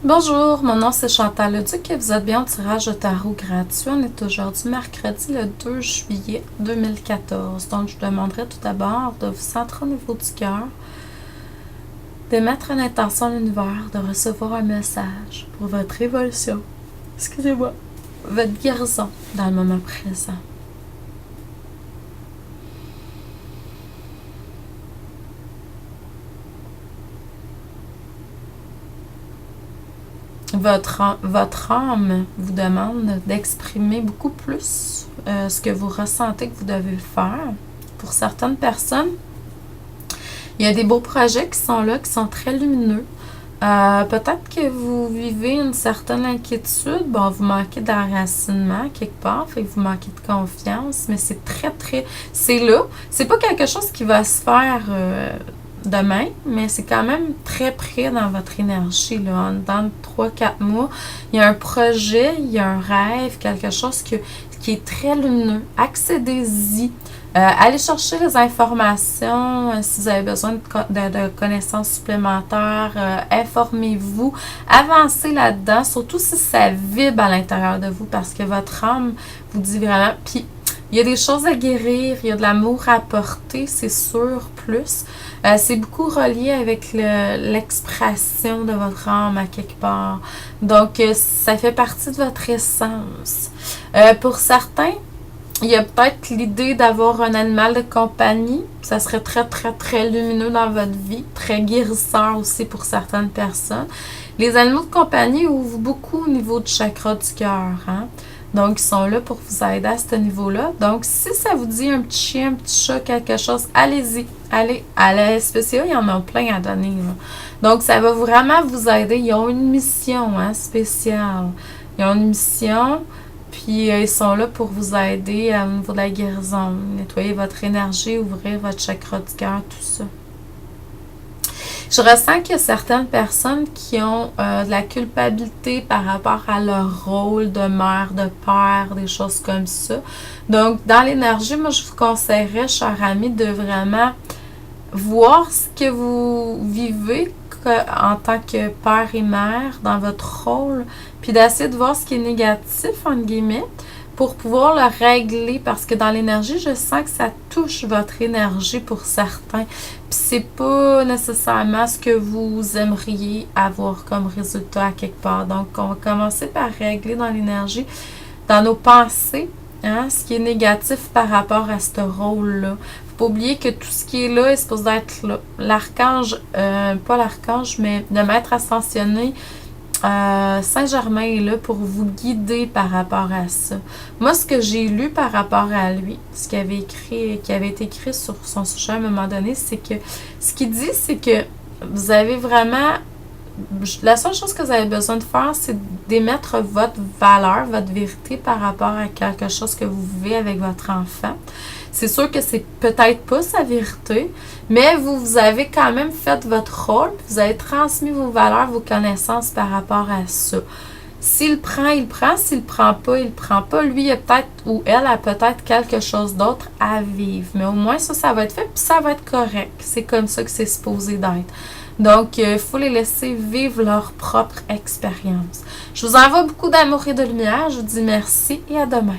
Bonjour, mon nom c'est Chantal Leduc et vous êtes bien au tirage de tarot gratuit. On est aujourd'hui mercredi le 2 juillet 2014. Donc, je vous demanderai tout d'abord de vous centrer au niveau du cœur, de mettre une intention à l'univers, de recevoir un message pour votre évolution, excusez-moi, votre guérison dans le moment présent. Votre âme vous demande d'exprimer beaucoup plus ce que vous ressentez que vous devez le faire. Pour certaines personnes, il y a des beaux projets qui sont là, qui sont très lumineux. Peut-être que vous vivez une certaine inquiétude. Bon, vous manquez d'enracinement quelque part, fait que vous manquez de confiance, mais c'est c'est là. C'est pas quelque chose qui va se faire demain, mais c'est quand même très près dans votre énergie, là. Dans 3-4 mois, il y a un projet, il y a un rêve, quelque chose qui est très lumineux. Accédez-y. Allez chercher les informations si vous avez besoin de connaissances supplémentaires. Informez-vous. Avancez là-dedans, surtout si ça vibre à l'intérieur de vous parce que votre âme vous dit vraiment. Puis, il y a des choses à guérir, il y a de l'amour à apporter, c'est sûr, plus. C'est beaucoup relié avec l'expression de votre âme à quelque part. Donc, ça fait partie de votre essence. Pour certains, il y a peut-être l'idée d'avoir un animal de compagnie. Ça serait très, très, très lumineux dans votre vie. Très guérisseur aussi pour certaines personnes. Les animaux de compagnie ouvrent beaucoup au niveau du chakra du cœur, hein? Donc, ils sont là pour vous aider à ce niveau-là. Donc, si ça vous dit un petit chien, un petit chat, quelque chose, allez-y. Allez, à la SPCA, il y en a plein à donner, là. Donc, ça va vraiment vous aider. Ils ont une mission, hein, spéciale. Ils ont une mission, puis ils sont là pour vous aider au niveau de la guérison. Nettoyer votre énergie, ouvrir votre chakra du cœur, tout ça. Je ressens qu'il y a certaines personnes qui ont de la culpabilité par rapport à leur rôle de mère, de père, des choses comme ça. Donc, dans l'énergie, moi, je vous conseillerais, cher ami, de vraiment voir ce que vous vivez en tant que père et mère dans votre rôle, puis d'essayer de voir ce qui est négatif, entre guillemets, pour pouvoir le régler, parce que dans l'énergie, je sens que ça touche votre énergie pour certains. Puis c'est pas nécessairement ce que vous aimeriez avoir comme résultat à quelque part. Donc, on va commencer par régler dans l'énergie, dans nos pensées, hein, ce qui est négatif par rapport à ce rôle-là. Faut pas oublier que tout ce qui est là est supposé être là. L'archange, pas l'archange, mais le maître ascensionné, Saint-Germain est là pour vous guider par rapport à ça. Moi, ce que j'ai lu par rapport à lui, ce qu'il avait écrit, qui avait été écrit sur son sujet à un moment donné, c'est que ce qu'il dit, c'est que vous avez vraiment... La seule chose que vous avez besoin de faire, c'est d'émettre votre valeur, votre vérité par rapport à quelque chose que vous vivez avec votre enfant. C'est sûr que c'est peut-être pas sa vérité, mais vous avez quand même fait votre rôle, vous avez transmis vos valeurs, vos connaissances par rapport à ça. S'il prend, il prend. S'il prend pas, il prend pas. Lui, il a peut-être, ou elle a peut-être quelque chose d'autre à vivre. Mais au moins, ça va être fait, puis ça va être correct. C'est comme ça que c'est supposé d'être. Donc, il faut les laisser vivre leur propre expérience. Je vous envoie beaucoup d'amour et de lumière. Je vous dis merci et à demain.